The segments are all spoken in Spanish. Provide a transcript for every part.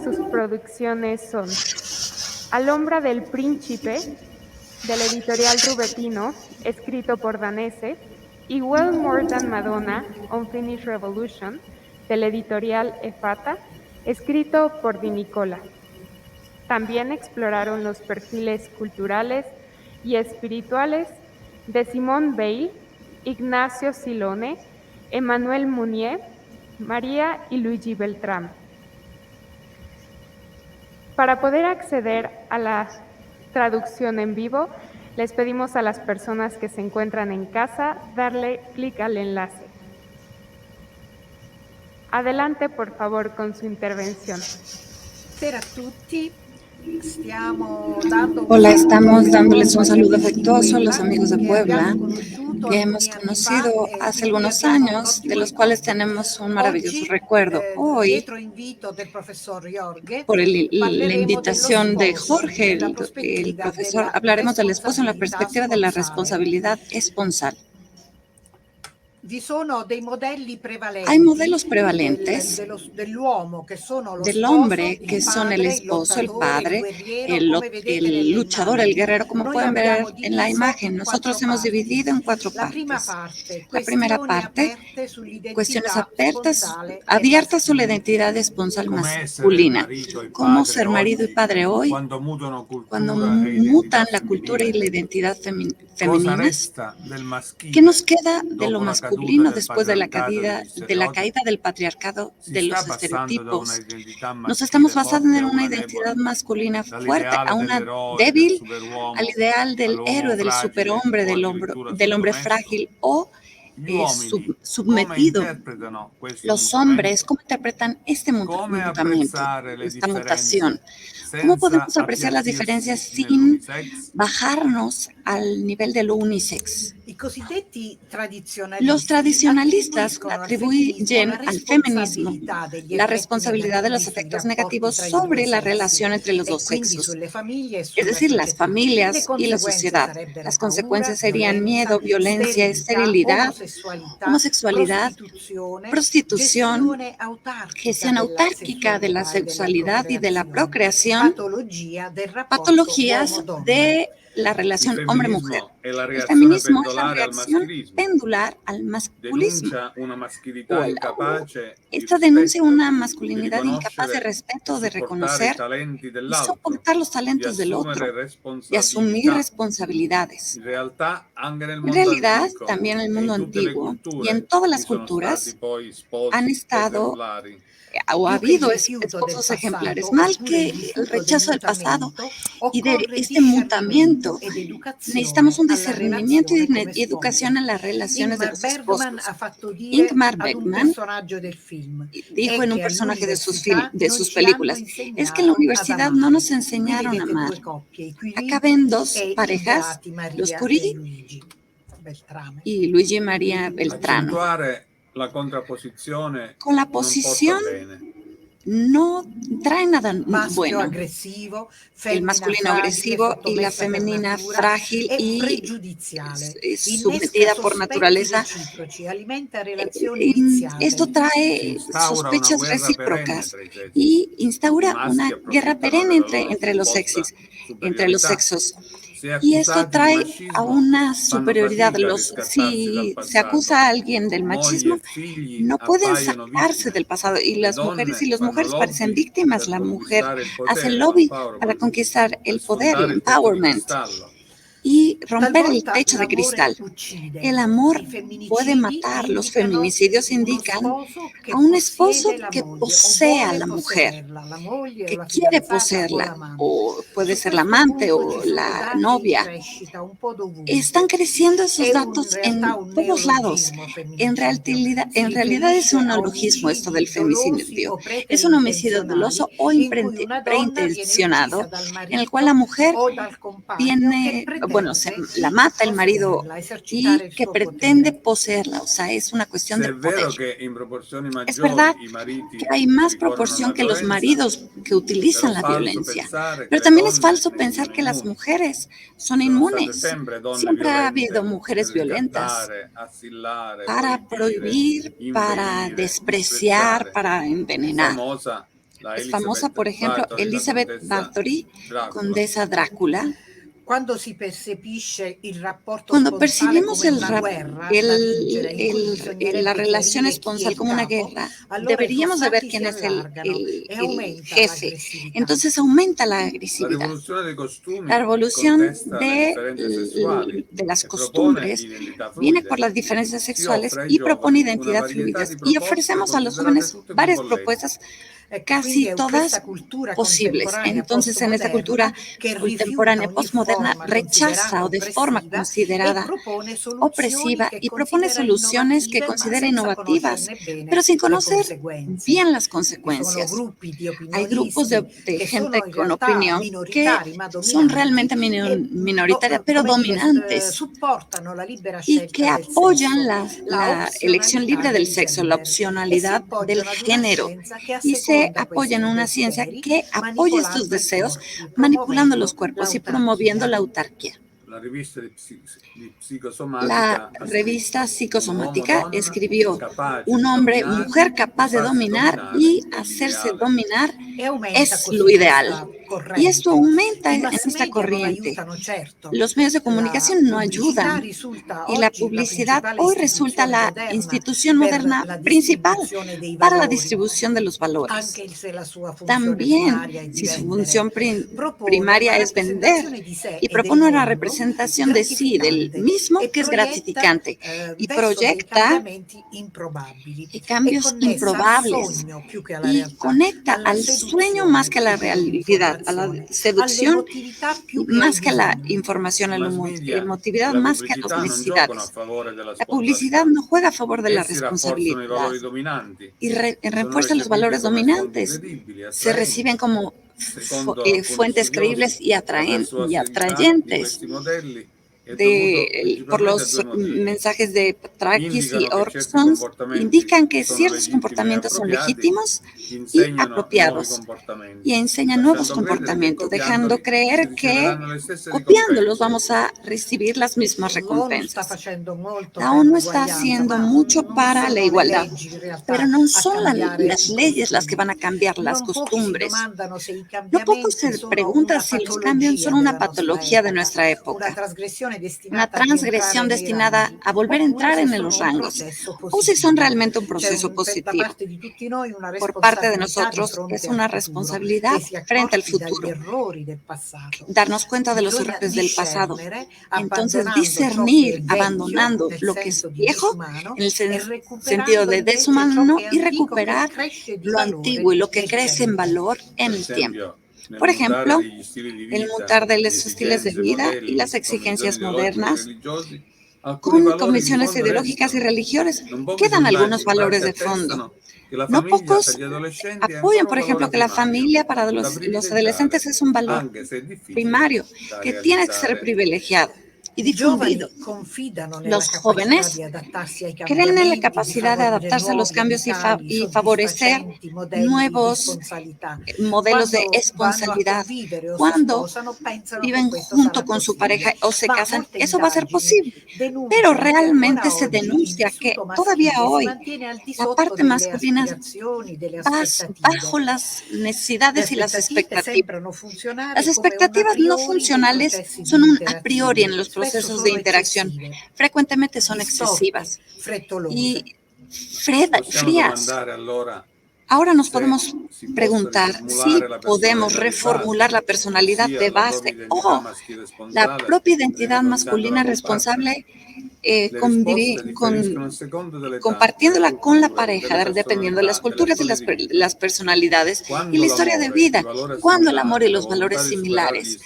Sus producciones son Al'ombra del Príncipe, de la editorial Rubetino, escrito por Danese, y Well More Than Madonna, Unfinished Revolution, de la editorial Efata, escrito por Di Nicola. También exploraron los perfiles culturales y espirituales de Simone Weil, Ignacio Silone, Emmanuel Mounier, María y Luigi Beltrán. Para poder acceder a la traducción en vivo, les pedimos a las personas que se encuentran en casa darle clic al enlace. Adelante, por favor, con su intervención. Hola, estamos dándoles un saludo afectuoso a los amigos de Puebla que hemos conocido hace algunos años, de los cuales tenemos un maravilloso recuerdo. Hoy, por la invitación de Jorge, el profesor, hablaremos del esposo en la perspectiva de la responsabilidad esponsal. Hay modelos prevalentes del hombre, que son el esposo, el padre, el luchador, el guerrero, como pueden ver en la imagen. Nosotros hemos dividido en 4 partes. La primera parte, cuestiones abiertas sobre la identidad esponsal masculina. Cómo ser marido y padre hoy, cuando mutan la cultura y la identidad femeninas. ¿Qué nos queda de lo masculino después de la caída del patriarcado, de los estereotipos? Nos estamos basando en una identidad masculina fuerte a una débil, al ideal del héroe, del superhombre, del hombre frágil o submetido. Los hombres, ¿cómo interpretan este mutamiento, esta mutación? ¿Cómo podemos apreciar las diferencias sin bajarnos al nivel de lo unisex? Los tradicionalistas atribuyen al feminismo la responsabilidad de los efectos negativos sobre la relación entre los dos sexos, es decir, las familias y la sociedad. Las consecuencias serían miedo, violencia, esterilidad, homosexualidad, prostitución, gestión autárquica de la sexualidad y de la procreación, patologías de la relación hombre-mujer. El feminismo es la reacción pendular al masculismo. Esta denuncia una masculinidad incapaz de respeto, de reconocer y soportar los talentos del otro, de asumir responsabilidades. En realidad, también en el mundo antiguo y en todas las culturas han estado o ha habido esposos ejemplares, mal que el rechazo del pasado y de este mutamiento. Necesitamos un discernimiento y educación en las relaciones de los esposos. Ingmar Bergman dijo en un personaje de sus películas, es que en la universidad no nos enseñaron a amar. Acá ven dos parejas, los Curie y Luigi Maria Beltrano. Con la posición no trae nada bueno. El masculino agresivo y la femenina frágil y sometida por naturaleza. Esto trae sospechas recíprocas y instaura una guerra perenne entre los sexos. Y esto trae a una superioridad. Si se acusa a alguien del machismo, no pueden sacarse del pasado. Y las mujeres parecen víctimas. La mujer hace lobby para conquistar el poder, el empowerment, y romper el techo de cristal. El amor puede matar. Los feminicidios indican a un esposo que posee a la mujer, que quiere poseerla, o puede ser la amante o la novia. Están creciendo esos datos en todos lados. En realidad es un neologismo esto del femicidio. Es un homicidio doloso o preintencionado en el cual la mujer la mata el marido y que pretende poseerla. O sea, es una cuestión de poder. Es verdad que hay más proporción que los maridos que utilizan la violencia, pero también es falso pensar que las mujeres son inmunes. Siempre ha habido mujeres violentas para prohibir, para despreciar, para envenenar. Es famosa, por ejemplo, Elizabeth Bathory, condesa Drácula. Cuando percibimos la relación esponsal como una guerra, deberíamos de ver quién es el jefe. Entonces aumenta la agresividad. La revolución de las costumbres viene por las diferencias sexuales y propone identidad fluidas. Y ofrecemos a los jóvenes varias propuestas, casi todas posibles. Entonces, en esta cultura contemporánea postmoderna rechaza o de forma considerada opresiva y propone soluciones que considera innovativas, pero sin conocer bien las consecuencias. Hay grupos de gente con opinión que son realmente minoritarias, pero dominantes, y que apoyan la elección libre del sexo, la opcionalidad del género, y se apoyan en una ciencia que apoya estos deseos, manipulando los cuerpos y promoviendo la autarquía. La revista Psicosomática escribió: mujer capaz de dominar y hacerse dominar es lo ideal. Y esto aumenta en esta corriente. Los medios de comunicación no ayudan y la publicidad hoy resulta la institución moderna principal para la distribución de los valores. También, si su función primaria es vender y propone una representación de sí, del mismo, que es gratificante y proyecta cambios improbables y conecta al sueño más que a la realidad, a la seducción más que a la información, a la emotividad más que a las necesidades. La publicidad no juega a favor de la responsabilidad y refuerza los valores dominantes. Se reciben como fuentes creíbles y atrayentes. Por los mensajes de Trakis y Orbsons, indican que ciertos comportamientos son legítimos y apropiados, y enseñan nuevos comportamientos, dejando creer que copiándolos vamos a recibir las mismas recompensas. La ONU está haciendo mucho para la igualdad, pero no son las leyes las que van a cambiar las costumbres. No poco se pregunta si los cambios son una patología de nuestra época. una transgresión destinada a volver a entrar en los rangos, o si son realmente un proceso positivo. Por parte de nosotros es una responsabilidad frente al futuro, darnos cuenta de los errores del pasado. Entonces, discernir, abandonando lo que es viejo en el sentido de deshumano y recuperar lo antiguo y lo que crece en valor en el tiempo. Por ejemplo, el mutar de los estilos de vida y las exigencias modernas con convicciones ideológicas y religiosas quedan algunos valores de fondo. No pocos apoyan, por ejemplo, que la familia para los adolescentes es un valor primario que tiene que ser privilegiado y difundido. Los jóvenes creen en la capacidad de adaptarse a los cambios y favorecer nuevos modelos de responsabilidad. Cuando viven junto con su pareja o se casan, eso va a ser posible. Pero realmente se denuncia que todavía hoy la parte masculina va bajo las necesidades y las expectativas. Las expectativas no funcionales son un a priori en los procesos de interacción. Frecuentemente son excesivas y frías. Ahora nos podemos preguntar si podemos reformular la personalidad de base o la propia identidad masculina responsable compartiéndola con la pareja, dependiendo de las culturas y las personalidades y la historia de vida, cuando el amor y los valores similares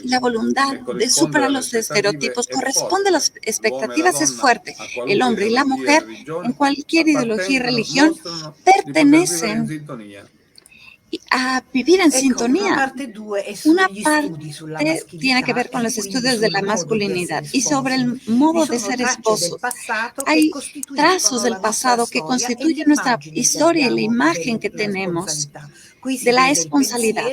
y la voluntad de superar los estereotipos corresponde a las expectativas es fuerte. El hombre y la mujer, en cualquier ideología y religión, pertenecen a vivir en sintonía. Una parte tiene que ver con los estudios de la masculinidad y sobre el modo de ser esposo. Hay trazos del pasado que constituyen nuestra historia y la imagen que tenemos de la responsabilidad.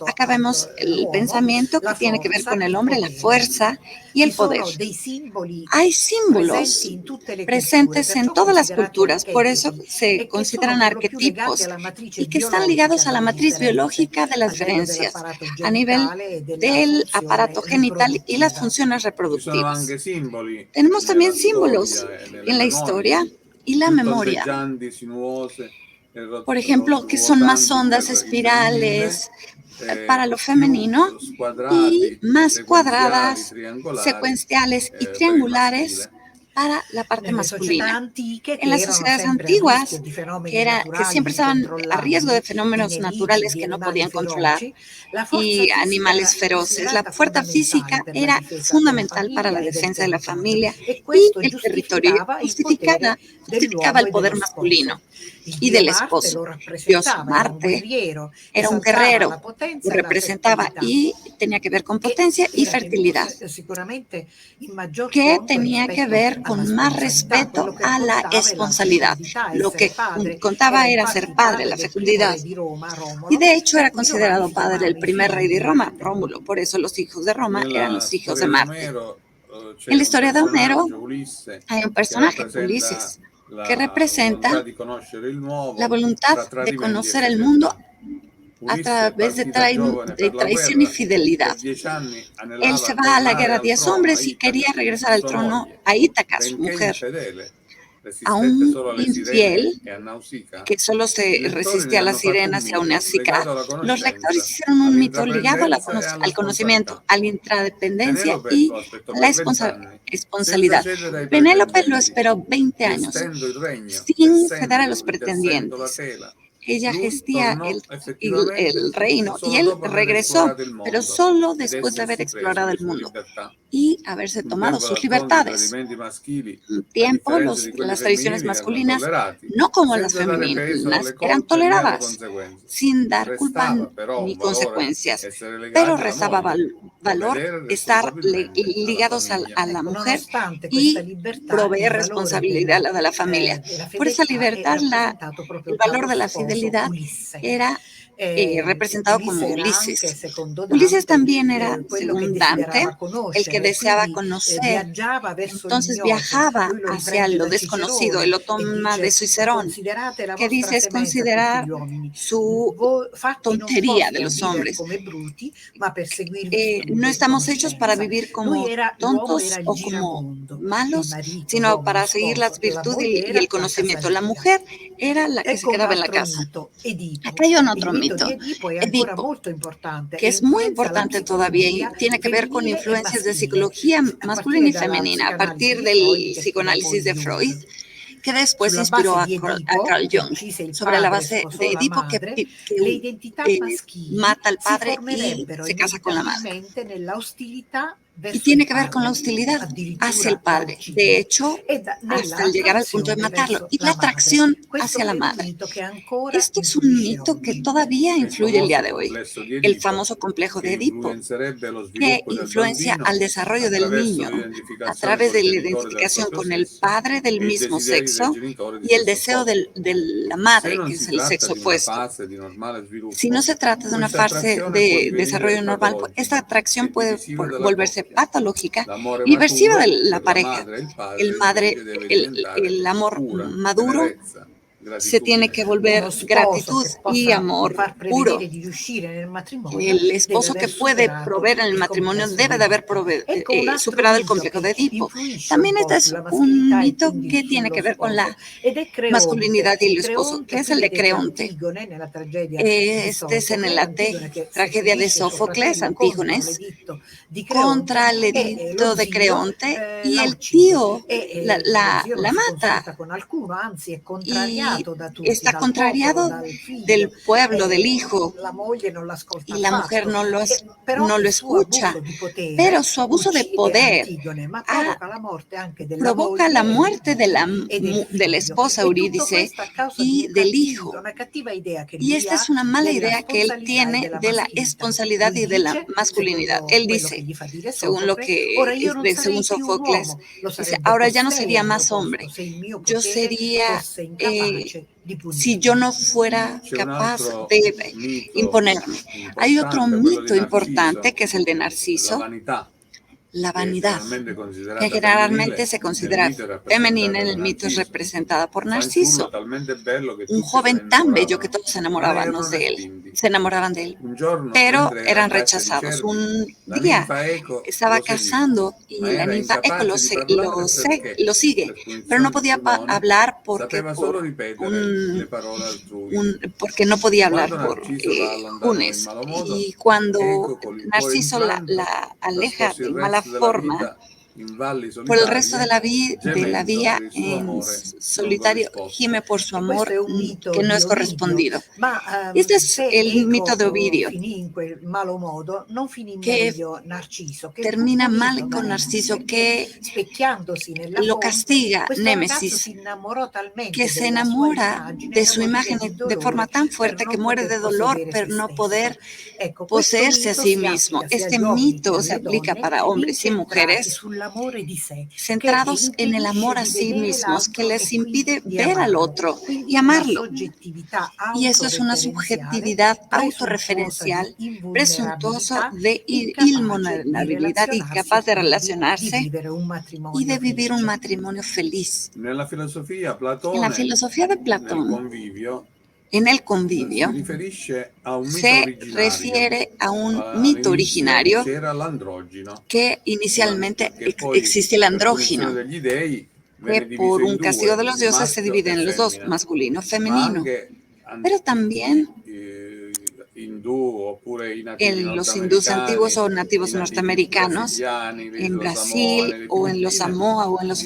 Acá vemos el pensamiento que tiene que ver con el hombre, la fuerza y el poder. Hay símbolos presentes en todas las culturas, por eso se consideran arquetipos y que están ligados a la matriz biológica de las creencias a nivel del aparato genital y las funciones reproductivas. Tenemos también símbolos en la historia y la memoria. Por ejemplo, que son más ondas espirales para lo femenino y más cuadradas, secuenciales y triangulares para la parte masculina. En las sociedades antiguas, que siempre estaban a riesgo de fenómenos naturales que no podían controlar y animales feroces, la fuerza física era fundamental para la defensa de la familia y el territorio justificaba el poder masculino y del esposo. Dios Marte era un guerrero, lo representaba y tenía que ver con potencia y fertilidad, que tenía que ver con más respeto a la responsabilidad. Lo que contaba era ser padre, la fecundidad. Y de hecho era considerado padre del primer rey de Roma, Rómulo. Por eso los hijos de Roma eran los hijos de Marte. En la historia de Homero hay un personaje, Ulises, que representa la voluntad de conocer el mundo a través de traición y fidelidad. Él se va a la guerra 10 hombres y quería regresar al trono a Ítaca, su mujer. A un infiel que solo se resistía a las sirenas y a Nausicaa, los lectores hicieron un mito ligado al conocimiento, a la intradependencia y a la responsabilidad. Penélope lo esperó 20 años sin ceder a los pretendientes. Ella gestía el reino y él regresó, pero solo después de haber explorado el mundo y haberse tomado sus libertades. Un tiempo, las tradiciones masculinas, no como las femeninas, eran toleradas, sin dar culpa ni consecuencias, pero restaba valor estar ligados a la mujer y proveer responsabilidad a la familia. Por esa libertad, el valor de la fidelidad era representado como Ulises. Ulises también era, según Dante, el que deseaba conocer, entonces viajaba hacia lo desconocido. Él lo toma de Cicerón, que dice es considerar su tontería de los hombres. No estamos hechos para vivir como tontos o como malos, sino para seguir las virtudes y el conocimiento. La mujer era la que se quedaba en la casa. Acá hay otro mito, Edipo, que es muy importante todavía y tiene que ver con influencias de psicología masculina y femenina a partir del psicoanálisis de Freud, que después inspiró a Carl Jung, sobre la base de Edipo que mata al padre y se casa con la madre. Y tiene que ver con la hostilidad hacia el padre, de hecho, hasta llegar al punto de matarlo, y la atracción hacia la madre. Esto es un mito que todavía influye el día de hoy, el famoso complejo de Edipo, que influencia al desarrollo del niño a través de la identificación con el padre del mismo sexo y el deseo de la madre, que es el sexo opuesto. Si no se trata de una fase de desarrollo normal, esta atracción puede volverse patológica y aversiva de la pareja. El amor maduro se tiene que volver gratitud y amor puro. El esposo que puede proveer en el matrimonio debe de haber superado el complejo de Edipo. También este es un mito que tiene que ver con la masculinidad y el esposo, que es el de Creonte. Este es en la tragedia de Sófocles, Antígones, contra el edicto de Creonte, y el tío la mata. Y está contrariado del pueblo, del hijo, y la mujer no lo escucha, pero su abuso de poder provoca la muerte de la esposa Eurídice y del hijo. Y esta es una mala idea que él tiene de la responsabilidad y de la masculinidad. Él dice, según Sófocles, dice, ahora ya no sería más hombre, yo sería si yo no fuera capaz de imponerme. Hay otro mito importante que es el de Narciso, la vanidad, que generalmente se considera femenina en el mito, es representada por Narciso, un joven tan bello que todos se enamoraban de él, pero eran rechazados. Un día estaba cazando y la ninfa Eco lo sigue, pero no podía hablar porque no podía hablar por Junes. Y cuando Narciso la aleja de mala forma, por el resto de la vía en solitario gime por su amor que no es correspondido. Este es el mito de Ovidio, que termina mal con Narciso, que lo castiga Némesis, que se enamora de su imagen de forma tan fuerte que muere de dolor pero no poder poseerse a sí mismo. Este mito se aplica para hombres y mujeres centrados en el amor a sí mismos, que les impide ver al otro y amarlo. Y eso es una subjetividad autorreferencial, presuntuoso de invulnerabilidad, incapaz de relacionarse y de vivir un matrimonio feliz. En la filosofía de Platón, en el convivio, se refiere a un mito originario que inicialmente existe el andrógino, que por un castigo de los dioses se divide en los dos, masculino y femenino. Pero también en los hindúes antiguos o nativos norteamericanos, en Brasil o en los Samoa o en las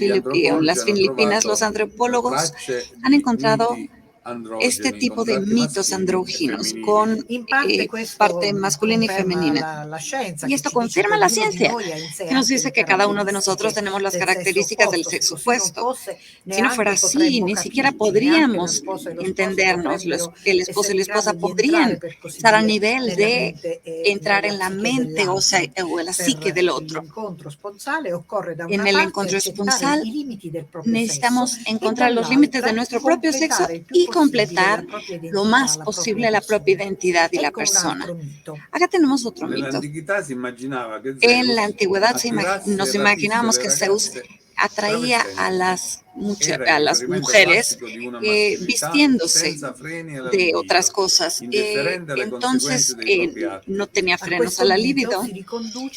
Filipinas, los antropólogos han encontrado este tipo de mitos andróginos con parte masculina y femenina. Y esto confirma la ciencia, que nos dice que cada uno de nosotros tenemos las características del sexo opuesto. Si no fuera así, ni siquiera podríamos entendernos. El esposo y la esposa podrían estar a nivel de entrar en la mente o la psique del otro. En el encuentro esponsal necesitamos encontrar los límites de nuestro propio sexo y completar lo más posible la propia identidad y la persona. Acá tenemos otro mito. En la antigüedad nos imaginábamos que Zeus atraía a las mujeres vistiéndose de otras cosas. Entonces no tenía frenos a la libido.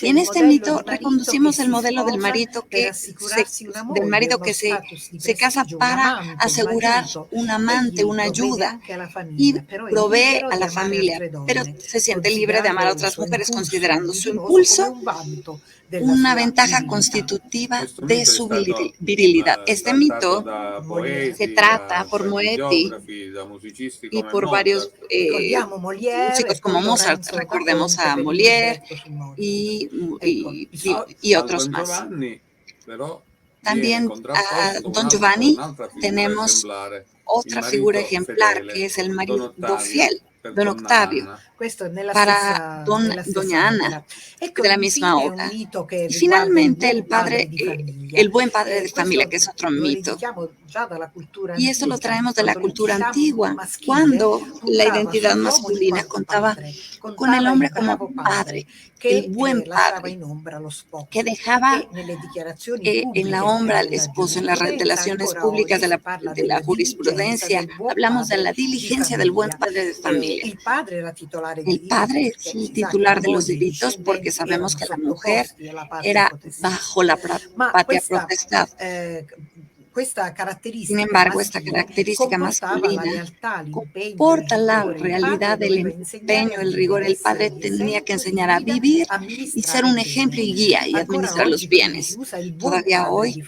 Y en este mito reconducimos el modelo del marido que se casa para asegurar un amante, una ayuda y provee a la familia, pero se siente libre de amar a otras mujeres considerando su impulso una ventaja constitutiva de su virilidad. Este mito se trata por Moetti y por varios músicos como Mozart. Recordemos a Molière y otros más. También a Don Giovanni tenemos otra figura ejemplar que es el marido fiel, Don Octavio, para Doña Ana, de la misma obra. Y finalmente el buen padre de familia, que es otro mito. Y eso lo traemos de la cultura antigua, cuando la identidad masculina contaba con el hombre como padre, el buen padre, que dejaba en la sombra al esposo. En las relaciones públicas de la jurisprudencia hablamos de la diligencia del buen padre de familia. El padre es el titular de los delitos porque sabemos que la mujer era bajo la patria potestad. Sin embargo, esta característica masculina comporta la realidad del empeño, el rigor. El padre tenía que enseñar a vivir y ser un ejemplo y guía y administrar los bienes. Todavía hoy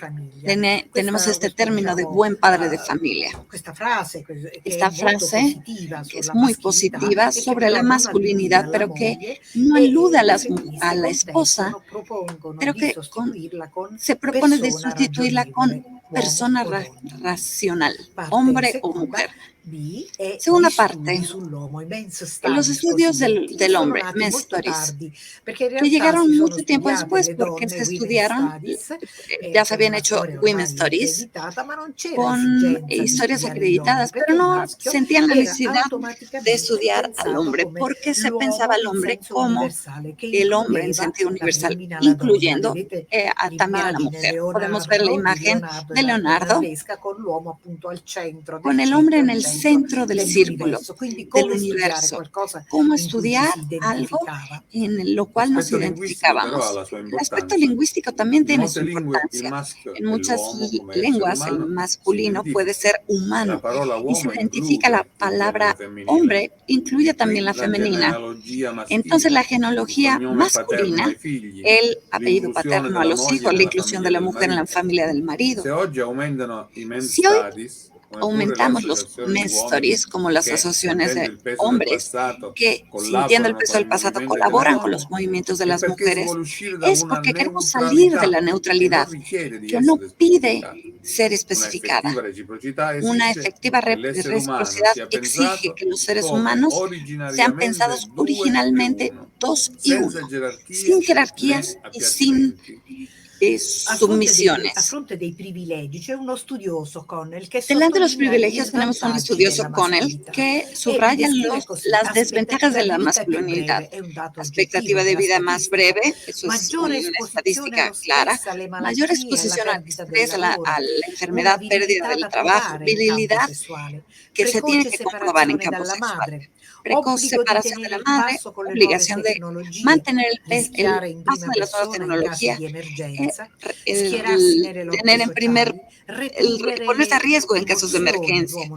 tenemos este término de buen padre de familia. Esta frase, que es muy positiva sobre la masculinidad, pero que no alude a la esposa, pero que se propone de sustituirla con persona racional, hombre o mujer. Segunda parte, los estudios del hombre, men's studies, que llegaron mucho tiempo después porque se estudiaron, ya se habían hecho women's studies con historias acreditadas, pero no sentían la necesidad de estudiar al hombre porque se pensaba al hombre como el hombre en sentido universal, incluyendo también a la mujer. Podemos ver la imagen de Leonardo con el hombre en el centro del círculo, del universo. Cómo estudiar algo en lo cual nos identificábamos. El aspecto lingüístico también tiene su importancia. En muchas lenguas el masculino puede ser humano y se identifica la palabra hombre, incluye también la femenina. Entonces la genealogía masculina, el apellido paterno a los hijos, la inclusión de la mujer en la familia del marido. Si hoy aumentamos los men's studies como las asociaciones de hombres que, sintiendo el peso del pasado, colaboran con los movimientos de las mujeres, es porque queremos salir de la neutralidad, que no pide ser especificada. Una efectiva reciprocidad exige que los seres humanos sean pensados originalmente dos y uno, sin jerarquías y sin submisiones. Delante de los privilegios tenemos un estudioso Connell que subraya las desventajas de la masculinidad. La expectativa de vida más breve, eso es una estadística clara, mayor exposición al estrés, a la enfermedad, pérdida del trabajo, virilidad que se tiene que comprobar en campo sexual. Precoz separación de la madre, obligación de mantener el paso de las nuevas tecnologías, ponerse a riesgo en casos de emergencia.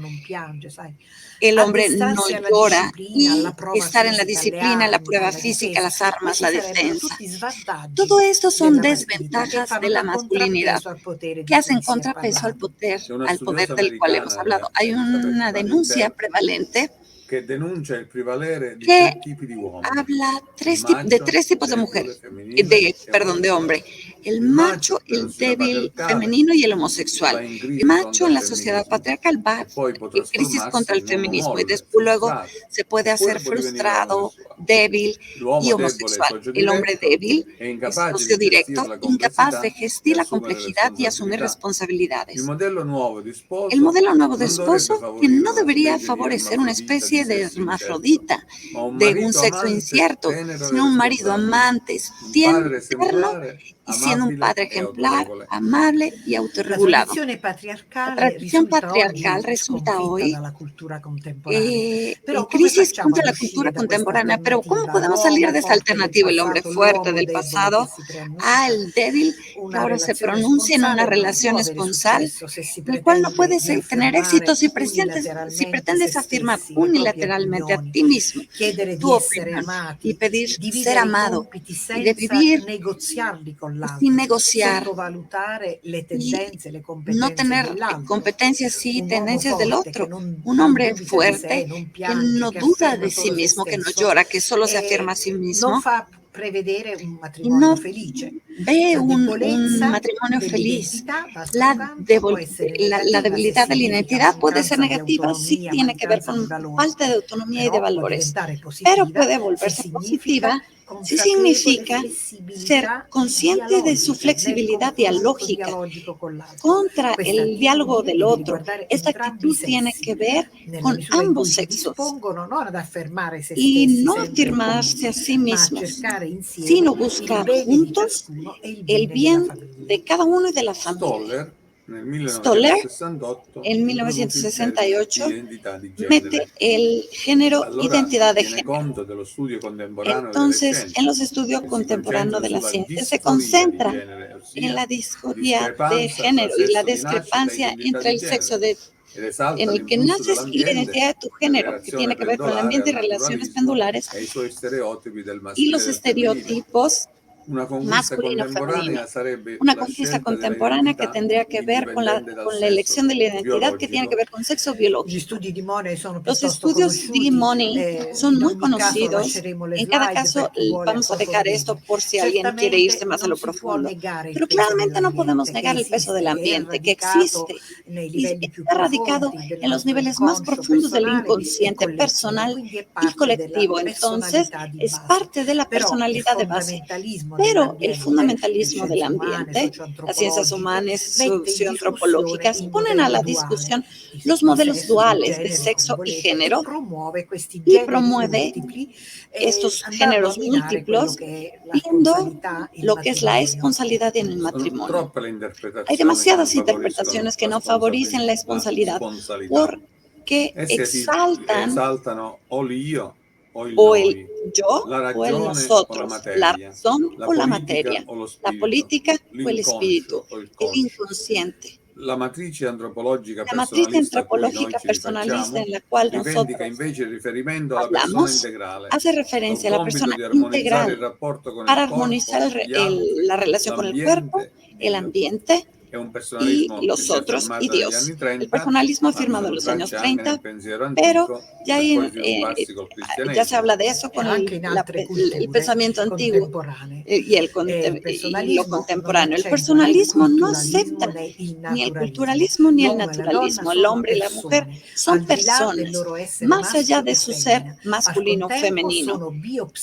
El hombre no llora y estar en la disciplina, la prueba física, las armas, la defensa. Todo esto son desventajas de la masculinidad que hacen contrapeso al poder del cual hemos hablado. Hay una denuncia prevalente che denuncia il prevalere di que tre tipi di uomini. habla Il de macho, tres tipos de debole, mujer, femminile e de hombre. omosessuale. El Il macho, macho, nella el società débil patriarcale, femenino y el va homosexual. in El crisi macho contro en il la sociedad femminismo patriarcal va e poi può en crisis trasformarsi contra el in un uomo feminismo y molle, después luego frustrato, se puede hacer oppure può divenire frustrado, omosessuale. débil y L'uomo debole è homosexual. socio El hombre diretto, débil è es incapace socio di gestire directo, la incapaz de complessità e gestir la assumere complejidad y asumir responsabilità. Il responsabilidades. modello nuovo di El sposo modelo nuevo de non dovrebbe esposo que favorire no una debería specie di favorecer una ermafrodita di especie de sesso incerto, hermafrodita, ma un de un marito sexo amante incierto, tenero e sino un marido responsabile, amante, un padre tierno esemplare, y siendo un amabile padre e ejemplar, autorevole. amable y La autorregulado. tradizione La patriarcale tradición risulta patriarcal oggi resulta sconfitta hoy dalla cultura contemporanea. en Però come crisis facciamo contra ad la uscire cultura da questa contemporánea. Pero ¿cómo alternativa? podemos salir L'uomo de esa forte del alternativa? El hombre passato, fuerte l'uomo del debole che pasado si pronuncia al débil que una ahora se relazione pronuncia en una sponsale non relación può avere esponsal successo se si en el cual no pretende puedes di tener éxito affermare si unilateralmente se pretendes afirmar stessi, le proprie unilateralmente a opinioni, ti mismo chiedere tu di essere opinión y amati, pedir di ser vivere i amado compiti y de senza vivir negoziarli con sin l'altro, negociar sottovalutare le y tendenze, le no competenze tener dell'altro. competencias y Un uomo tendencias del forte che otro. non, Un non hombre dubita di sé, fuerte non que piange, no che duda afferma de sí solo se mismo, que no stesso, llora, que solo se afirma a sí non mismo fa prevedere un y matrimonio no felice. ve La un debolezza matrimonio feliz. dell'identità, d'altro canto, può essere La negativa se debilidad de la significa identidad puede ser mancanza di negativa, sí autonomia, tiene que ver mancanza di con valori, falta de autonomía y de però può valores, diventare pero positiva puede se volverse significa positiva si consapevole significa ser flessibilità consciente de su dialogica, nel flexibilidad confronto dialógica dialogico con l'altro. contra Questa el diálogo attitudine del deve otro. riguardare Esta entrambi i actitud tiene sessi, que ver nella con misura in ambos cui si sexos dispongono non ad affermare se y stessi no sempre e afirmarse a comunque, sí ma a mismos, cercare insieme sino il buscar bene di juntos ciascuno e il el bene della bien famiglia. de cada uno y de la familia. Stoller nel Stoller 1968 en introduce il termine 1968 identità di mete genere. el género Allora identidad de tiene género. conto dello studio contemporaneo delle Entonces, en scienze, los estudios che si contemporáneos concentra de la sulla ciencia se disforia di concentra genere, en ossia la la discordia de discrepanza tra género y la sesso di nascita e discrepancia identità entre di el sexo genere, ed en esalta el que l'influsso naces y la dell'ambiente, identidad de tu in género, que relazione tiene que ver con el pendolare ambiente al y relaciones naturalismo pendulares, e ai suoi stereotipi del y maschile e los del femminile. estereotipos Una conquista masculino-femenino. contemporanea sarebbe Una la conquista scelta della contemporánea que identità tendría que ver indipendente dal con la sesso elección de la identidad que tiene que biologico. ver con sexo Gli biológico. studi di Money sono Los piuttosto estudios de conosciuti, Money son in muy ogni caso conocidos. lasceremo le En cada slide caso, per chi vuole vamos a dejar esto approfondirle. por si alguien quiere irse Certamente más a non lo si può profundo. negare il Pero peso claramente no podemos dell'ambiente, che negar el peso del esiste, che è ambiente, que radicato existe nei y livelli più está radicado profondi del en los nostro niveles más inconscio profundos del personale e inconsciente collettivo, personal quindi è y parte della colectivo. Entonces, personalità di es base. parte de la Però il personalidad de base. fondamentalismo Pero el dell'ambiente, le fundamentalismo del scienze umane, ambiente, las ciencias socioantropologiche, humanas, mette in discussione socioantropológicas, il ponen a modello la duale discusión los di modelos sesso, di duales de genere, come sexo y volete, e género promuove questi y generi promueve multipli, estos andando a géneros minare quello múltiplos, che è la viendo sponsalità, il lo que es la matrimonio. esponsalidad en el Sono matrimonio. troppe le Hay interpretazioni che non demasiadas favoriscono interpretaciones que la no favorecen la esponsalidad porque Essi exaltan esaltano o l'io o il o el noi, yo la o el ragione o la nosotros, la materia, razón la o la politica materia, o lo la spirito, política o el espíritu, l'inconscio o il el conscio. inconsciente. La matrice antropologica La matriz personalista a cui noi antropológica ci personalista rifacciamo en la cual rivendica nosotros invece il riferimento alla persona hablamos integrale, hace col referencia a la compito persona di armonizzare il integral rapporto con il para armonizar corpo, gli altri, la relación con el cuerpo, l'ambiente, el Dio. ambiente È un y personalismo che los si è otros y affermato negli Dios. anni El 30, personalismo ma afirmado en con los años tracce anche 30, nel pensiero pero antico, ya, per poi svilupparsi col ya se habla cristianesimo. de eso E con anche in altre el culture pensamiento antiguo contemporanee. y Il lo personalismo non contemporáneo. El accetta né il personalismo no culturalismo acepta né il ni el naturalismo. culturalismo ni el L'uomo e la donna naturalismo. El sono hombre y la mujer persone, son al di là del personas, loro essere más allá maschio de e su ser femmina. Al masculino o contempo femenino. sono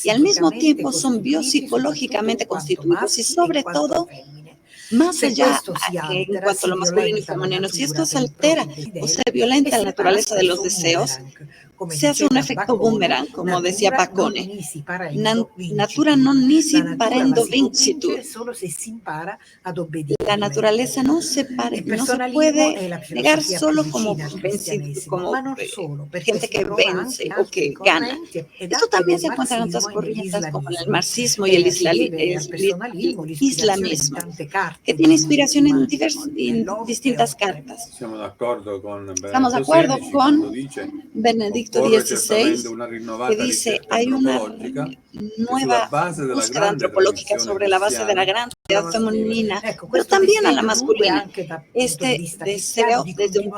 Y al mismo biopsicicamente tiempo son costituiti soprattutto in biopsicológicamente quanto constituidos y maschi e in sobre quanto todo femmine. más Se allá questo si que en altera, cuanto a si lo masculino y violenta la femenino, si esto natura se per i altera propri o se desideri e violenta la se farà naturaleza de los spesso un deseos, boomerang. Come se hace un diceva efecto Bacone, boomerang, como decía natura non Bacone. nisi parendo Natura vincitur. non nisi La natura la parendo si può vincitur. vincere solo se si impara ad La obbedirle. naturaleza no se Il puede personalismo è la negar filosofia più solo como, vicina al cristianesimo, como ma non solo, perché gente si que trova anche vence in o altre que gana. correnti ed Esto anche también nel se encuentra en otras marxismo e corrientes como en el nell'islamismo. marxismo y el Si deve al personalismo l'ispirazione di islamismo, tante que carte tiene di inspiración en umanesimo, nell'Oste e distintas oltre. cartas. Siamo d'accordo con Estamos de Benedetto acuerdo XVI quando con dice Benedicto occorre certamente XVI, una que rinnovata dice ricerca hay una antropologica che sulla nueva base della búsqueda grande antropológica tradizione sobre la base de la cristiana gran femenina, pero también a la masculina. Este deseo, desde un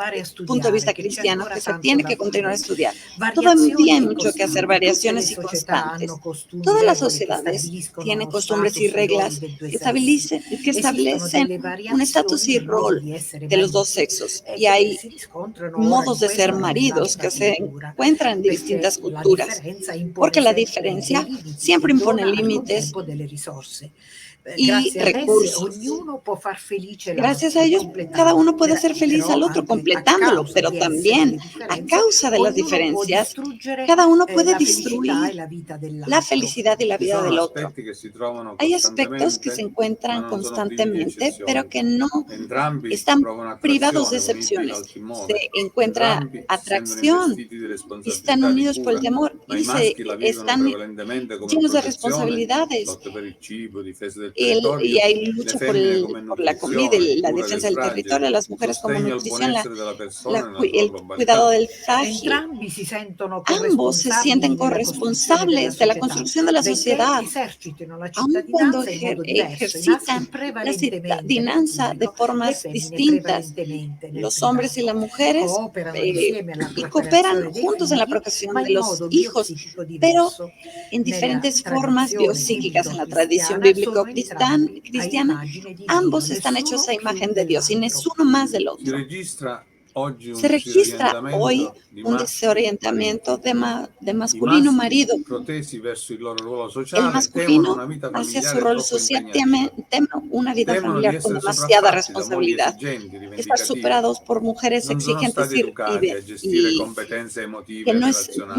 punto de vista cristiano, que se tiene que continuar a estudiar. Todavía hay mucho que hacer, variaciones y constantes. Todas las sociedades tienen costumbres y reglas que establecen un estatus y rol de los dos sexos. Y hay modos de ser maridos que se encuentran en distintas culturas, porque la diferencia siempre impone límites y recursos. Gracias a ellos, cada uno puede hacer feliz al otro completándolo, pero también a causa de las diferencias, cada uno puede destruir la felicidad y la vida del otro. Hay aspectos que se encuentran constantemente, pero que no están privados de excepciones. Se encuentra atracción y están unidos por el temor y están llenos de responsabilidades. Y hay lucha por la comida y la defensa del territorio, las mujeres como nutrición, el cuidado del frágil. Ambos se sienten corresponsables de la construcción de la sociedad, aun cuando ejercitan la ciudadanía de formas distintas. Los hombres y las mujeres cooperan juntos en la procreación de los hijos, pero en diferentes formas biopsíquicas en la tradición bíblico-cristiana, ambos están hechos a imagen de Dios y no es uno más del otro. Se registra hoy un desorientamiento de masculino marido. El masculino, hacia su rol social, teme una vida familiar con demasiada responsabilidad. Estar superados por mujeres exigentes y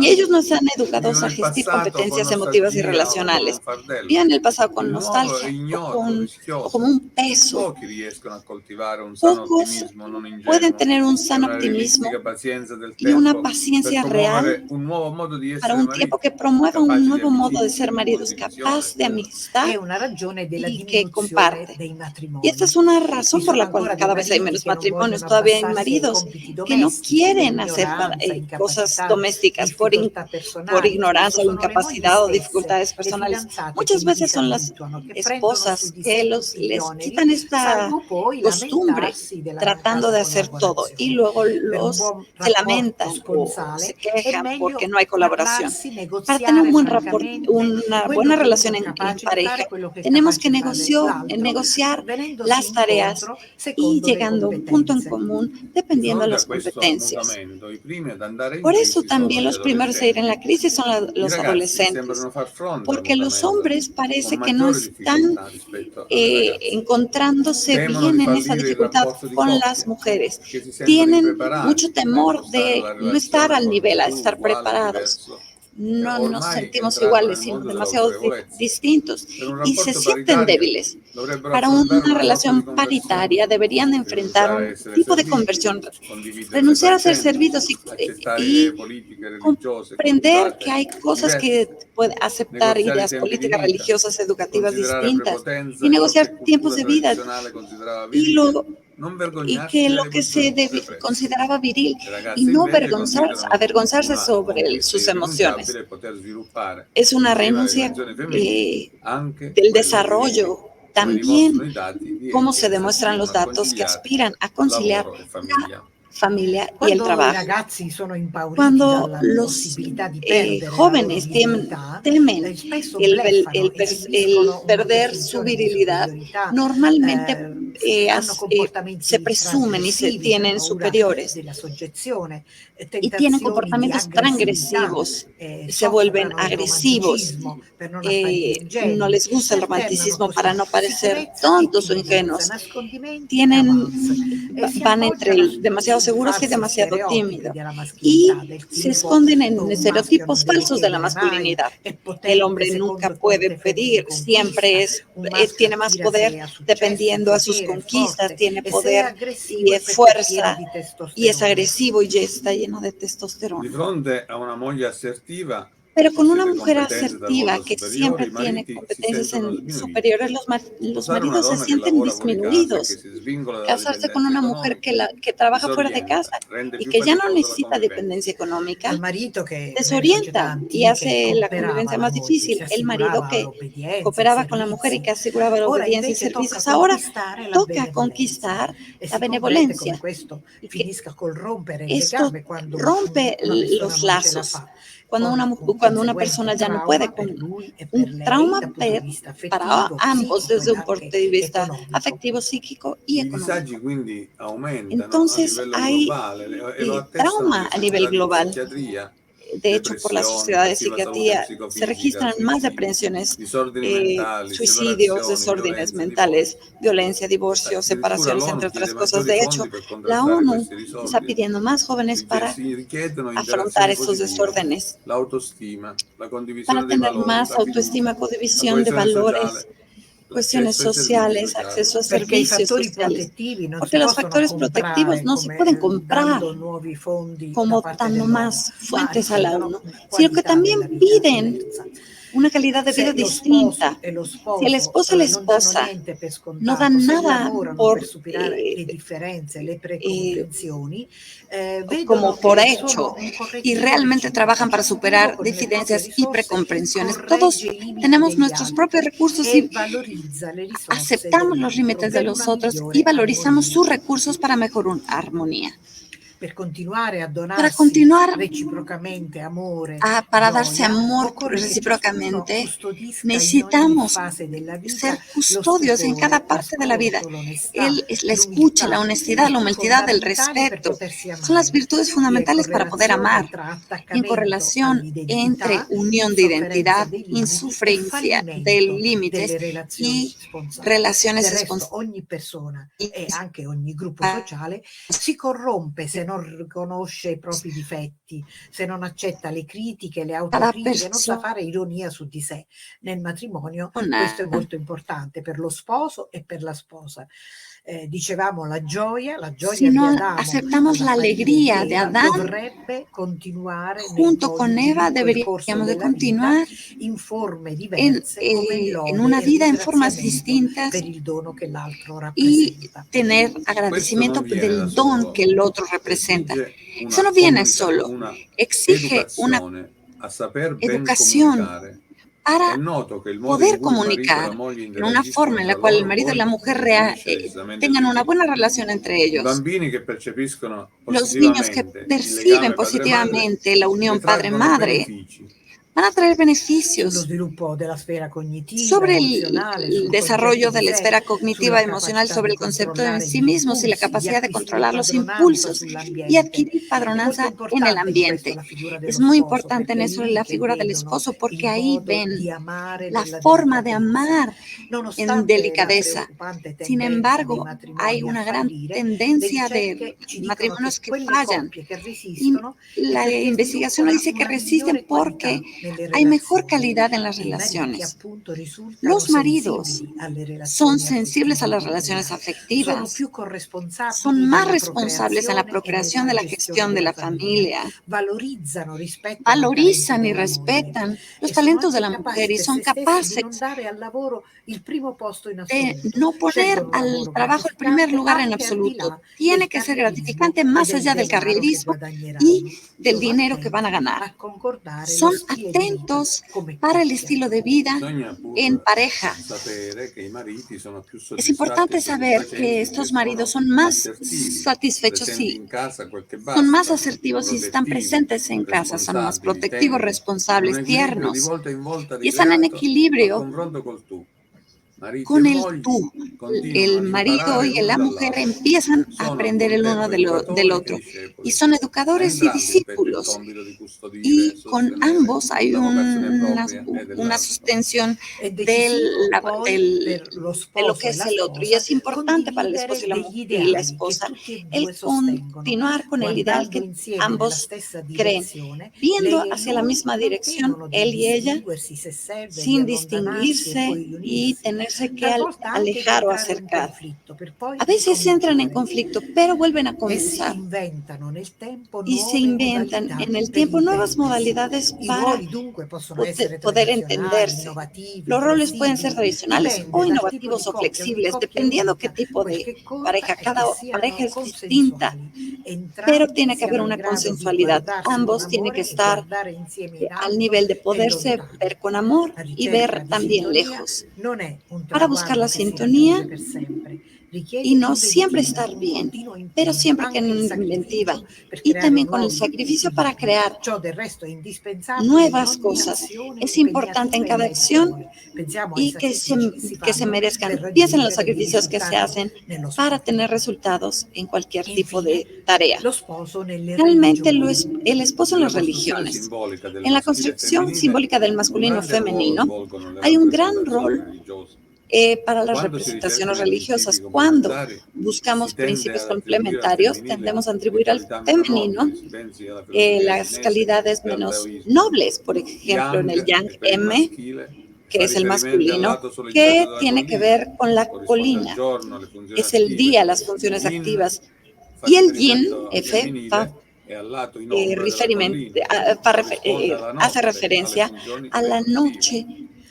ellos no están educados a gestir competencias emotivas y relacionales. Viven el pasado con nostalgia o como un peso. Pocos pueden tener un sano optimismo y una paciencia real para un tiempo que promueva un nuevo modo de ser maridos capaz de amistad y que comparte. Y esta es una razón por la cual cada vez hay menos matrimonios. Todavía hay maridos que no quieren hacer cosas domésticas por ignorancia o incapacidad o dificultades personales. Muchas veces son las esposas que les quitan esta costumbre tratando de hacer todo y luego se lamentan o se quejan porque no hay colaboración. Para tener un buen rapport, una buena relación en pareja, tenemos que negociar las tareas y llegando a un punto en común dependiendo de las competencias. Por eso también los primeros a ir en la crisis son los adolescentes, porque los hombres parece que no están encontrándose bien en esa dificultad con las mujeres. Tienen mucho temor de no estar al nivel, a estar preparados. No nos sentimos iguales, sino demasiado distintos y se sienten débiles. Para una relación paritaria deberían enfrentar un tipo de conversión, renunciar a ser servidos y comprender que hay cosas que puede aceptar, ideas políticas, religiosas, educativas distintas y negociar tiempos de vida y que lo que se consideraba viril y no avergonzarse sobre sus emociones. Es una renuncia del desarrollo. También, como se demuestran los datos que aspiran a conciliar la familia y el trabajo. Cuando los jóvenes temen el perder su virilidad, normalmente se presumen y se tienen superiores y tienen comportamientos transgresivos, se vuelven agresivos, no les gusta el romanticismo para no parecer tontos o ingenuos, van entre demasiado seguros y demasiado tímidos y se esconden en estereotipos falsos de la masculinidad. El hombre nunca puede pedir, siempre tiene más poder dependiendo a sus conquistas, tiene poder y fuerza y es agresivo y ya está lleno de testosterona. Di fronte a una moglie assertiva, Pero con una possiede mujer competenze asertiva talvolta que superiori, siempre i tiene mariti si competencias sentono sminuiti. superiores, los Sposare una maridos se donna che sienten lavora fuori casa e che disminuidos. si svincola dalla Casarse con dipendenza una mujer economica que trabaja fuera de disorienta, casa rende y più que ya no faticosa la necesita convivenza. dependencia económica, Al marito che nelle società desorienta y antiche hace la cooperava convivencia alla más moglie, si difícil. El marido assicurava que all'obbedienza, ai cooperaba con la mujer y servizi. que aseguraba la Ora obediencia y invece tocca servicios, ahora conquistare la toca benevolenza conquistar e la si comprende come benevolencia. questo Y que finisca col rompere il esto legame quando rompe una persona los non ce la lazos. fa, Cuando con un cuando una persona conseguente ya no puede, trauma per con lui e per un lei trauma dal punto di vista para affettivo, ambos psichico desde ed un punto anche de vista economico. afectivo, psíquico y I disagi económico. quindi aumentano a Entonces livello hay globale e lo attestano trauma le a nivel società di global. psichiatria, De hecho, por la depressioni, Sociedad de cattiva salute Psiquiatría se psicofisica, registran más suicidi, depresiones, disordini mentali, suicidios, separazioni, desórdenes violenza, divorzio. mentales, violencia, divorcio, Addirittura separaciones, l'ONU entre chiede otras cosas. maggiori De fondi hecho, per la contrastare ONU questi está disordini. pidiendo más jóvenes Si richiedono afrontar interazioni estos positive, desórdenes, l'autostima, la para condivisione dei tener valori, más la fiducia, autoestima, la codivisión de coesione valores, sociale, cuestiones l'accesso ai servizi sociales, sociali. acceso a Perché i servicios fattori sociales, protettivi non porque si los possono factores protectivos comprare no se come pueden comprar dando nuovi fondi da como parte dando dell'ONU, más ma fuentes a la richiedono ONU, sino que qualità della también vita piden diversa. una calidad de vida Se lo sposo distinta. e lo Si el sposo esposo y la non danno esposa niente per no scontato, dan se nada lavorano per por superare le differenze, le eh, precomprensioni, como vedono por che hecho sono un y correttivo realmente reciproco. trabajan para Ciascuno superar con le proprie diferencias y risorse precomprensiones. Todos corregge i limiti tenemos degli nuestros propios altri recursos e y valorizza le risorse aceptamos los dell'altro límites de per los una otros y migliore valorizamos armonia. sus recursos para mejor armonía. Per continuare a Para donarsi continuar reciprocamente amore, para darse gioia, amor occorre che ciascuno recíprocamente, custodisca in ogni necesitamos fase della vita ser lo custodios en cada stupore, parte de la vida. l'ascolto, l'onestà, Él es la escucha, la l'umiltà, honestidad, la virtù humildad, el fondamentali per respeto. potersi Son las amare. virtudes Le fundamentales para poder correlazioni amar. tra Y en attaccamento correlación entre all'identità, unión de insofferenza identidad, dei limiti e insufrencia de fallimento límites delle relazioni y sponsali. relaciones Del resto, ogni persona e anche ogni gruppo esponsáneas. sociale si corrompe se non riconosce i propri difetti, se non accetta le critiche, le Cada autocritiche, non sa fare ironia su di sé. Nel matrimonio questo è persona, molto importante per lo sposo e per la sposa. Dicevamo la gioia si di no Adamo aceptamos la all'apparire di alegría de Eva Adán, dovrebbe continuare junto con ogni Eva lungo il corso deberíamos de della vita continuar in forme diverse come in en lode una e vida en formas ringraziamento distintas per il dono che l'altro y rappresenta. tener Questo non agradecimiento viene da del don que solo, el otro representa. esige Eso no viene solo, una exige una educazione a saper ben educación comunicare. È para noto che il modo in poder cui il marito e la comunicar moglie en una forma interagiscono en tra la cual el loro marido y la poi mujer definisce decisamente il tengan una risultato. buena relación entre I ellos. bambini che percepiscono Los niños que positivamente il perciben legame padre-madre positivamente la ne unión traggono padre-madre benefici. van a traer Sullo beneficios sviluppo della sfera cognitiva, sobre emozionale, el sul concetto desarrollo di de la sé, esfera cognitiva, sulla emocional, capacità sobre di el concepto en controllare sí gli mismos y la impulsi, di capacidad de acquisire controlar los padronanza impulsos y sull'ambiente. adquirir È molto padronanza en el importante in questo ambiente. la figura Es dello muy sposo, importante perché en è eso lì la che figura del vedono esposo, il porque ahí modo ven di amare la nella forma de delicatezza. amar en Nonostante la delicadeza. preoccupante Sin tendenza dei embargo, hay matrimoni a una gran fallire, le tendencia de ricerche ci dicono che matrimonios que quelle fallan. coppie che Y resistono è la perché investigación sviluppano dice que una resisten migliore porque qualità nelle hay mejor relazioni calidad en las e i mariti relaciones. appunto risultano Los maridos sensibili alle son relazioni sensibles a las relaciones affettivo-genitoriali, sono afectivas, più son corresponsabili más della responsables en la procreazione e procreación nella de la gestione gestión de della la famiglia, familia, valorizzano, rispettano i talenti valorizan y della moglie respetan los e sono talentos de anche la mujer capaci y per son se stessi di non capaces dare al lavoro il primo posto in de assoluto. no poner Scelgono un al lavoro trabajo el primer gratificante lugar en anche al di absoluto. là Tiene del que ser carrierismo gratificante e más del allá del denaro che carrierismo y guadagneranno. del Sono dinero que van a attenti ganar. a concordare lo Son stile di vita atentos come para el coppia. estilo de vida Bisogna en pur pareja. sapere che i mariti sono più Es soddisfatti e importante saber que soddisfacenti se estos maridos sono son más assertivi, satisfechos presenti y in casa quel che son más basta, asertivos y están protettivi, presentes en casa, son más responsabili, protectivos, teneri, un responsables, equilibrio di tiernos volta in volta y están en ricreato al equilibrio confronto col tu. Mariti e con el mogli tú. continuano El ad marido imparare y l'uno la mujer dall'altro. empiezan a Sono al aprender el uno contempo del educatori e otro y discepoli. son A educadores y entrambi spetta il discípulos. compito di custodire e Y con sostenere ambos hay la vocazione propria e una dell'altro. sostensión È decisivo poi per lo de lo que sposo e es la el otro. Y sposa es importante para el esposo condividere y degli la ideali che esposa tutti e due el sostengono, continuar con el ideal guardando que insieme nella ambos stessa creen, direzione. viendo Lei e hacia la lui misma non dirección, temono di él y ella, distinguersi se serve, di sin allontanarsi e distinguirse poi y riunirsi. tenerse que talvolta anche di alejar o entrare in acercar. conflitto per poi A veces entran en ricominciare. conflicto, pero vuelven a E si comenzar. inventano nel tempo Y se nuove inventan modalità en el per tiempo nuevas intendersi. modalidades I para ruoli dunque possono essere poder tradizionali, entenderse. innovativi, Los roles pueden ser flessibili, tradicionales o dipende dal tipo di innovativos o coppia. Ogni flexibles, coppia è dependiendo qué unica, tipo quel de che conta pareja. è che Cada pareja siano es distinta, consensuali, pero entrambi tiene que haber siano in una grado di consensualidad. guardarsi con Ambos tienen que amore e estar guardare insieme in al alto nivel de e poderse lontano. ver con amor La y ricerca ver di también sintonia lejos. non è un Para buscar la traguardo che si sintonía raggiunge per sempre, y richiede no un siempre dedichio, estar un bien, continuo pero impegno, siempre que anche il en inventiva. sacrificio per Y creare también con el nuovi sacrificio para equilibri. crear Ciò del resto è indispensabile in nuevas ogni cosas. azione Es importante en impegnativa e cada acción meritevole. Pensiamo ai y sacrifici che si que se fanno per merezcan. Piensen en los raggiungere dei sacrificios que se risultati hacen nello para sport. tener resultados en cualquier tipo Infine, de tarea. lo sposo nelle Finalmente, religioni. el esposo en Nella las costruzione religiones. simbolica del En la maschile e construcción femminile, simbólica del un masculino grande ruolo femenino svolgono le hay un gran rappresentazioni rol religiose. para las Quando si representaciones ricercano i principi religiosas. Cuando complementari, si buscamos tende principios ad attribuire al complementarios, femminile tendemos a le atribuir al qualità meno femenino nobili, si pensi alla filosofia las cinese calidades e al menos taoismo. nobles, por ejemplo, en el Yang, Yang che per il M, maschile que fa es el riferimento al masculino, lato soleggiato que della tiene que collina, ver con la corrisponde al colina, giorno, alle funzioni es el attive. día, las funciones Yin activas. fa Y el Yin, riferimento al F, fa, femminile e al lato in ombra della collina, corrisponde alla hace notte, alle referencia funzioni a la prenuttive. noche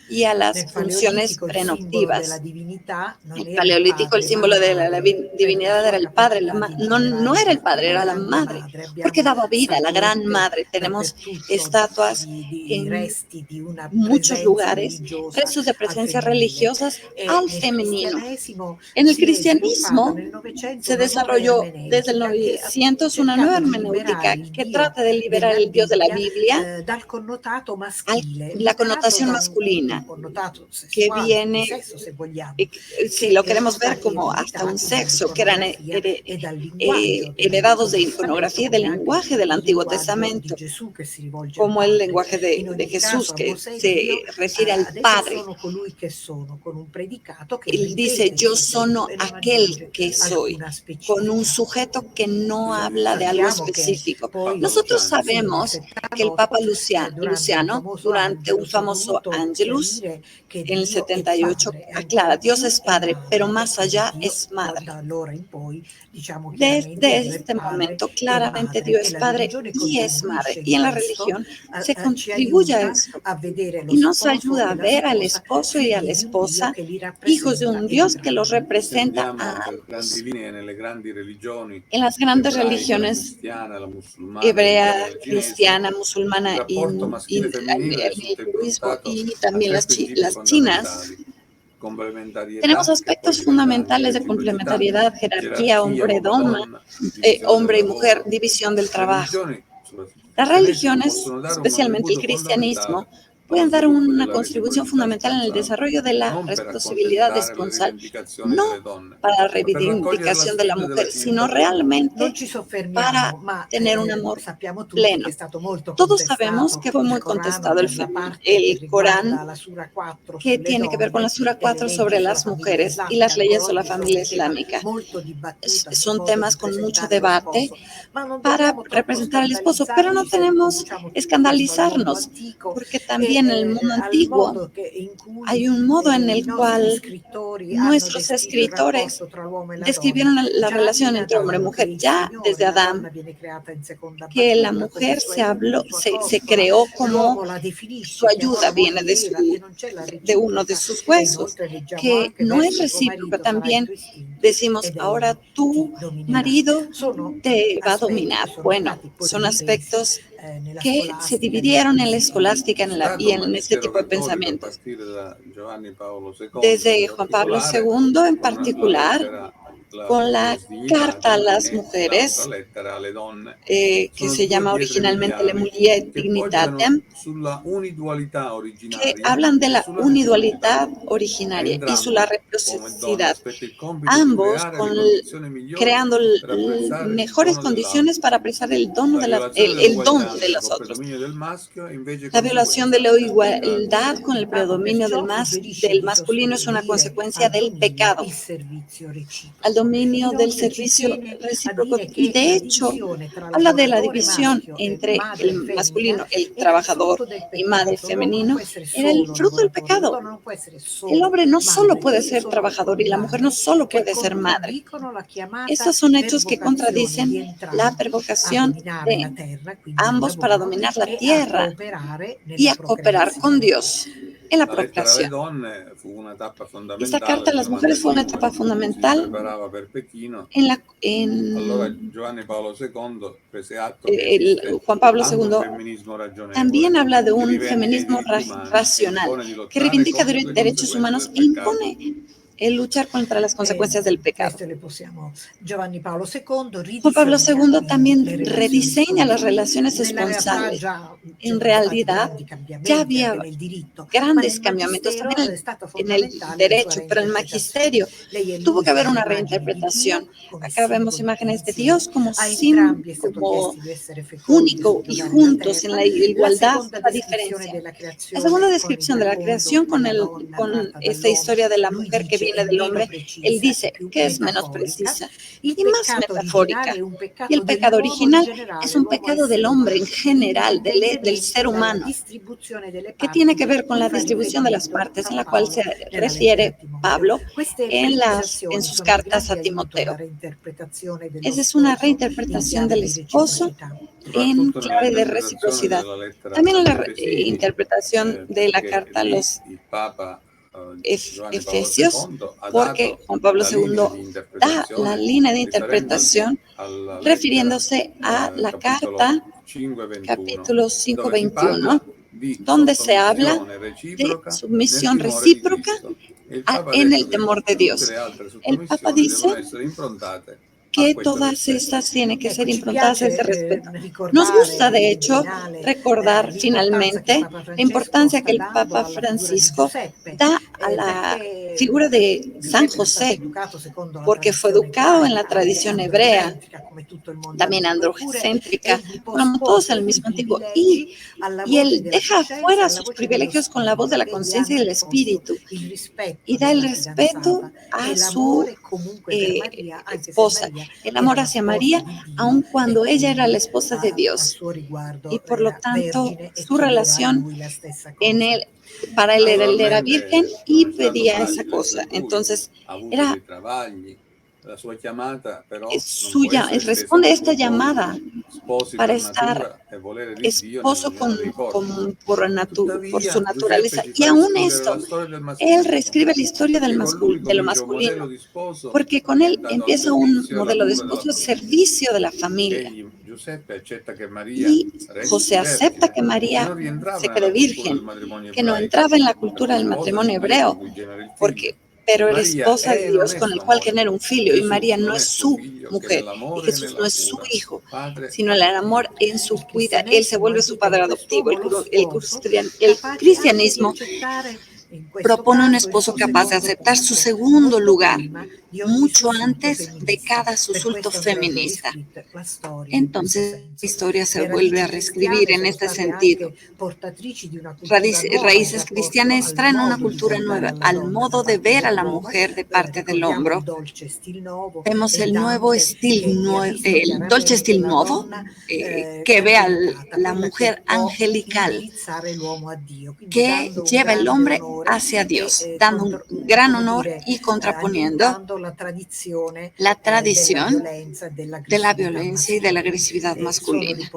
y a las Nel funciones Paleolitico il simbolo della prenoctivas. divinità non El era il paleolítico, el padre, ma símbolo la de la madre, per la divinidad era sua el padre, capacità di no, no generare era el padre, era una la grande madre, madre. porque Abbiamo daba vida, la gran statuette madre. Tenemos dappertutto estatuas di en resti di una muchos presenza lugares, religiosa restos de al presencias femminile. religiosas E al nel femenino. cristianesimo En el si è sviluppata cristianismo nel Novecento se una nuova desarrolló desde el ermeneutica che ha 900 una nueva cercato di liberare hermenéutica il que Dio trata de liberar della el Dios de la Bibbia Biblia dal connotato a maschile, la liberando connotación da un masculina, connotato que sessuale, di viene, sesso se vogliamo, si che lo erano queremos ver stati como hasta un ereditati sexo, que eran dall'iconografia e dal linguaggio heredados de dell'Antico Testamento, iconografía y del come anche lenguaje del il Antiguo linguaggio di Testamento, Gesù che si rivolge al como el Padre. lenguaje In de ogni Jesús caso a que Mosè se Dio refiere ha al detto Padre. sono colui che sono, con un predicato che Él dice, ripete il yo soggetto sono e non aquel aggiunge que soy, alcuna con un specificità. sujeto que no habla de algo Sappiamo che específico. poi Papa Nosotros Luciano. sì, nel sabemos que el 78, Papa durante un Luciano, famoso durante un Angelus, ha famoso voluto Angelus, chiarire che en el Dio è 78, padre, aclara, ancora Dios più es è padre, pero madre, e más quindi allá Dio es madre. da allora in poi diciamo chiaramente Desde Dio è este padre momento, e claramente madre, Dios e es la padre religione y es madre. contribuisce Y in en la questo, religión se ci contribuye a aiuta esto a vedere lo y nos sposo ayuda e a la ver al sposa esposo y a la figli di un Dio esposa, che li hijos de rappresenta un Dios que los entrambi. Se representa andiamo a per grandi ambos. linee nelle grandi religioni En las grandes ebraica, la religiones cristiana, la musulmana, hebrea, l'indiana e la cinese, cristiana, il musulmana, rapporto maschile-femminile è el hinduismo sottaimprontato y a también tre principi las chinas, fondamentali: tenemos complementarietà, che poi aspectos diventano fundamentales de reciprocità, complementariedad, jerarquía, gerarchia hombre-doma, uomo-donna, divisione del hombre y mujer, lavoro. división del Le trabajo. religioni, soprattutto il Las cristianesimo, religiones, possono dare un especialmente el contributo fondamentale cristianismo, allo pueden dar sviluppo una della contribución reciprocità fundamental en el sponsale, desarrollo de la non per responsabilidad accontentare le esponsal, rivendicazioni delle no donne, para la ma per raccogliere la reivindicación de la sfida della mujer, sino civiltà realmente Non ci soffermiamo, para ma tener un amor sappiamo tutti che è pleno. stato molto Todos sabemos contestato que fue il muy Corano contestado per la parte che el riguarda Corán, la Sura 4 que sulle tiene que ver con la donne Sura e le 4 leggi sobre sulla las famiglia mujeres y islamica. las leyes Ancora sobre la oggi sono familia un tema islámica. molto dibattuto il Son modo di temas con mucho presentare lo debate sposo, ma non para dobbiamo troppo representar al esposo, pero no scandalizzarci se tenemos riconduciamo tutto questo al mondo escandalizarnos, antico porque e también en el mundo al antiguo modo in cui hay un modo en i el nostri cual scrittori hanno nuestros descritto il escritores rapporto tra l'uomo e la donna, describieron la già relación in entre hombre y Adamo, che è mujer il ya desde Signore, la donna Adán, viene creata in seconda que la battuta come mujer suo aiuto, sua se costola, creó como l'uomo la su definisce, chiamò ayuda, la viene moglie Eva e non c'è la de uno de reciproca, sus e huesos, inoltre leggiamo que anche no es verso tuo recíproca. marito sarà il También tuo istinto decimos, ed ahora egli ti tu dominerà. marido Sono te va a aspetti che dominar. sono Bueno, stati poi son ripresi aspectos nella que se scolastica e nella dividieron en la poesia. escolástica Lo y Stato en este magistero tipo de cattolico, a pensamientos. partire da Giovanni Paolo II in Desde Juan Pablo particolare, II en con la particular, lettera con la Morbis carta a Dignitatem las e l'altra mujeres, lettera alle donne, que sono se due llama pietre originalmente Le miliari Mulier che poggiano Dignitatem, sulla unidualità que originaria hablan de e la sulla reciprocità. unidualidad originaria y su la Entrambi, uomo e donna, reciprocidad, spetta il compito di ambos creare le condizioni migliori creando per apprezzare il mejores dono condiciones dell'altro. para apreciar el, La violazione el don dell'uguaglianza de los col otros. predominio del maschio è invece La violación de conseguenza la del peccato. igualdad con el predominio Perciò suggerisce del di masculino es una sostituire consecuencia al del dominio pecado. il servizio reciproco. Al dominio del servicio recíproco y de hecho habla de la división entre el masculino, el trabajador y madre femenino, era el fruto del pecado. El hombre no solo puede ser trabajador y la mujer no solo puede ser madre. Estos son hechos que contradicen la pervocación de ambos para dominar la tierra y a cooperar con Dios en la procreación. Esta carta a las mujeres fue una etapa fundamental Juan Pablo II también habla de un feminismo racional que reivindica derechos humanos e impone el luchar contra las consecuencias del pecado. Juan Pablo II también rediseña las relaciones esponsales. En realidad, ya había grandes cambiamientos también en el derecho, pero en el magisterio tuvo que haber una reinterpretación. Acá vemos imágenes de Dios como único y juntos en la igualdad, la diferencia. La segunda descripción de la creación con esta historia de la mujer que viene del hombre, él dice que es menos precisa y más metafórica. Y el pecado original es un pecado del hombre en general, del ser humano, que tiene que ver con la distribución de las partes, en la cual se refiere Pablo en sus cartas a Timoteo. Esa es una reinterpretación del esposo en clave de reciprocidad. También la interpretación de la carta a los Efesios, porque Juan Pablo II da la línea de interpretación refiriéndose a la carta, capítulo 5:21, donde se habla de sumisión recíproca en el temor de Dios. El Papa dice que todas estas tienen que ser improntadas a ese respeto. Nos gusta, de hecho, recordar finalmente la importancia que el Papa Francisco da a la figura de San José, porque fue educado en la tradición hebrea, también androcéntrica, como todos al mismo tiempo, y él deja afuera sus privilegios con la voz de la conciencia y del espíritu, y da el respeto a su esposa, el amor hacia María, aun cuando ella era la esposa de Dios, y por lo tanto su relación para él era virgen y pedía esa cosa. Entonces era responde a esta llamada para estar esposo por su naturaleza. Y aún esto, él reescribe la historia de lo masculino, porque con él empieza un modelo de esposo al servicio de la familia. Y José acepta que María se quede virgen, que no entraba en la cultura del matrimonio hebreo, pero era esposa de Dios con el cual genera un filio, y María no es su mujer, y Jesús no es su hijo, sino el amor en su cuida. Él se vuelve su padre adoptivo. El cristianismo propone un esposo capaz de aceptar su segundo lugar, mucho antes de cada sussulto feminista. Entonces, la historia se vuelve a reescribir en este sentido. Raíces cristianas traen una cultura nueva, al modo de ver a la mujer de parte del hombre. Vemos el dolce stil nuovo, que ve a la mujer angelical, que lleva el hombre hacia Dios, dando un gran honor y contraponiendo la tradición de la violencia y de la agresividad masculina.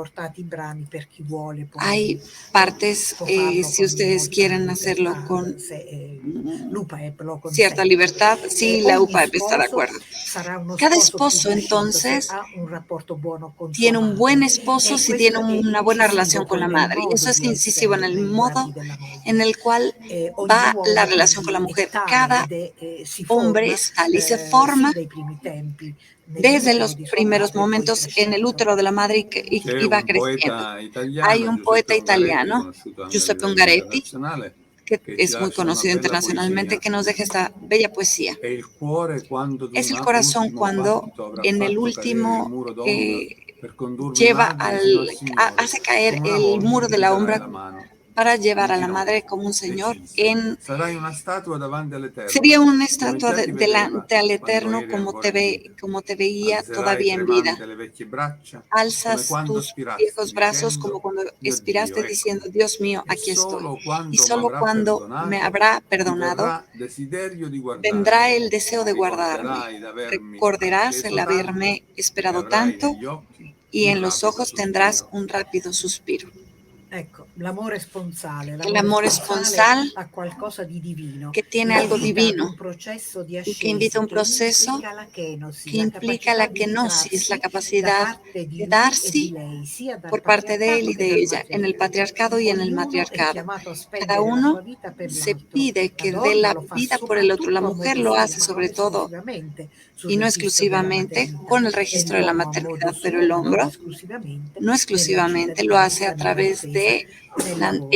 Hay partes, si ustedes quieren hacerlo con cierta libertad, sí, la UPAEP está de acuerdo. Cada esposo, entonces, tiene un buen esposo si tiene una buena relación con la madre. Y eso es incisivo en el modo en el cual va la relación con la mujer. Cada hombre es tal y se forma desde los primeros momentos en el útero de la madre y va creciendo. Hay un poeta italiano, Giuseppe Ungaretti, que es muy conocido internacionalmente, que nos deja esta bella poesía. Es el corazón cuando en el último hace caer el muro de la sombra para llevar a la madre como un señor Sarai una statua davanti all'Eterno. sería una estatua delante al Eterno como te veía todavía en vida. Alzas tus viejos brazos como cuando expiraste diciendo, Dios mío, aquí estoy. Y solo cuando me habrá perdonado, vendrá el deseo de guardarme. Recordarás el haberme esperado tanto y en los ojos tendrás un rápido suspiro. Ecco, l'amore sponsale. El amor esponsal ha qualcosa di divino, que tiene algo divino, un proceso di y que invita a un proceso que implica la kenosis, la capacidad de darse por parte de él y de ella, en el patriarcado y en el matriarcado. Cada uno se pide que dé la vida por el otro. La mujer lo hace sobre todo y no exclusivamente con el registro de la maternidad, pero el hombre no exclusivamente lo hace a través de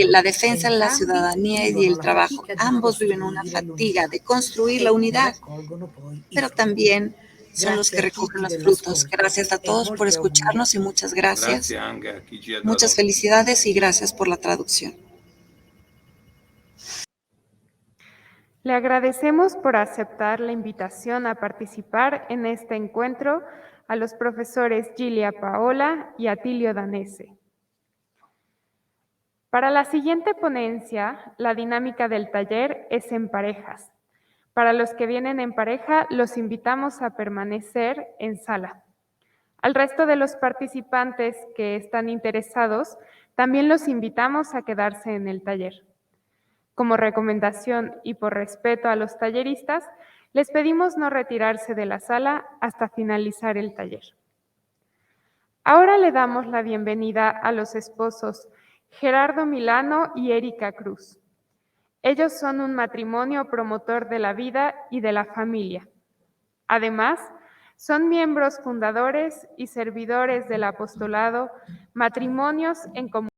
la defensa de la ciudadanía y el trabajo. Ambos viven una fatiga de construir la unidad, pero también son los que recogen los frutos. Gracias a todos por escucharnos y muchas gracias. Muchas felicidades y gracias por la traducción. Le agradecemos por aceptar la invitación a participar en este encuentro a los profesores Gilia Paola y Atilio Danese. Para la siguiente ponencia, la dinámica del taller es en parejas. Para los que vienen en pareja, los invitamos a permanecer en sala. Al resto de los participantes que están interesados, también los invitamos a quedarse en el taller. Como recomendación y por respeto a los talleristas, les pedimos no retirarse de la sala hasta finalizar el taller. Ahora le damos la bienvenida a los esposos Gerardo Milano y Erika Cruz. Ellos son un matrimonio promotor de la vida y de la familia. Además, son miembros fundadores y servidores del apostolado Matrimonios en Comunidad.